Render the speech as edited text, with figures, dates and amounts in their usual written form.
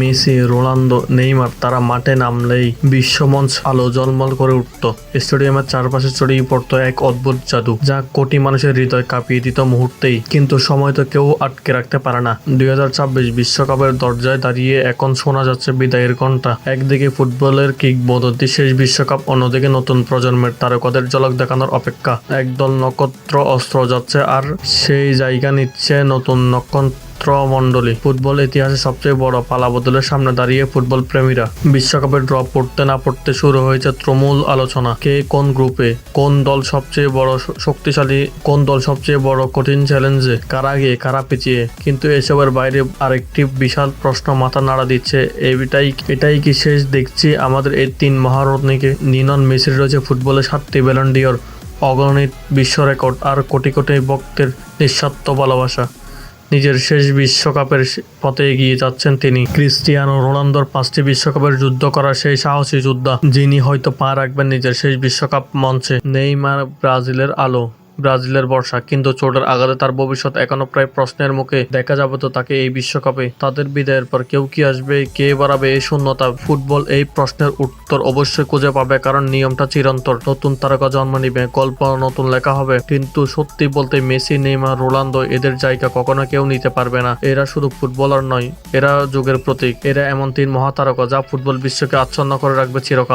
Messi, Ronaldo, Neymar তারা মাঠে নামলেই বিশ্বমঞ্চ আলো ঝলমল করে উঠত। স্টেডিয়ামের চারপাশে ছড়িয়ে পড়তো এক অদ্ভুত জাদু, যা কোটি মানুষের হৃদয় কাঁপিয়ে দিত মুহূর্তেই। কিন্তু সময় তো কেউ আটকে রাখতে পারে না। 2026 বিশ্বকাপের দরজায় দাঁড়িয়ে এখন শোনা যাচ্ছে বিদায়ের ঘণ্টা। একদিকে ফুটবলের কিংবদন্তি শেষ বিশ্বকাপ, অন্যদিকে নতুন প্রজন্মের তারকাদের ঝলক দেখানোর অপেক্ষা। একদল নক্ষত্র অস্ত্র যাচ্ছে, আর সেই জায়গা নিচ্ছে নতুন নক্ষত্রমণ্ডলী। ফুটবল ইতিহাসে সবচেয়ে বড় পালাবদলের সামনে দাঁড়িয়ে ফুটবল প্রেমীরা। বিশ্বকাপের ড্র পড়তে না পড়তে শুরু হয়েছে তুমুল আলোচনা। কে কোন গ্রুপে, কোন দল সবচেয়ে বড় শক্তিশালী, কোন দল সবচেয়ে বড় কঠিন চ্যালেঞ্জে, কারা এগিয়ে কারা পিছিয়ে। কিন্তু এসবের বাইরে আরেকটি বিশাল প্রশ্ন মাথা নাড়া দিচ্ছে। এটাই কি শেষ দেখছি আমাদের এই তিন মহারত্নীকে? লিওনেল মেসির রয়েছে ফুটবলের 7টি ব্যালন ডি'অর, অগণিত বিশ্ব রেকর্ড, আর কোটি কোটি ভক্তের নিঃস্বার্থ ভালোবাসা। নিজের শেষ বিশ্বকাপের পথে এগিয়ে যাচ্ছেন তিনি। ক্রিস্টিয়ানো রোনালদোর 5টি বিশ্বকাপের যুদ্ধ করা সেই সাহসী যোদ্ধা, যিনি হয়তো পা রাখবেন নিজের শেষ বিশ্বকাপ মঞ্চে। নেইমার ব্রাজিলের আলো, ব্রাজিলের বর্ষা, কিন্তু চোটের আঘাতে তার ভবিষ্যৎ এখনো প্রায় প্রশ্নের মুখে। দেখা যাবে তো তাকে এই বিশ্বকাপে। তাদের বিদায়ের পর কেউ কি আসবে, কে বাড়াবে এই শূন্যতা? ফুটবল এই প্রশ্নের উত্তর অবশ্যই খুঁজে পাবে, কারণ নিয়মটা চিরন্তর। নতুন তারকা জন্ম নিবে, গল্প নতুন লেখা হবে, কিন্তু সত্যি বলতে মেসি, নেইমার, রোনালদো এদের জায়গা কখনো কেউ নিতে পারবে না। এরা শুধু ফুটবলার নয়, এরা যুগের প্রতীক। এরা এমন তিন মহাতারকা যা ফুটবল বিশ্বকে আচ্ছন্ন করে রাখবে চিরকাল।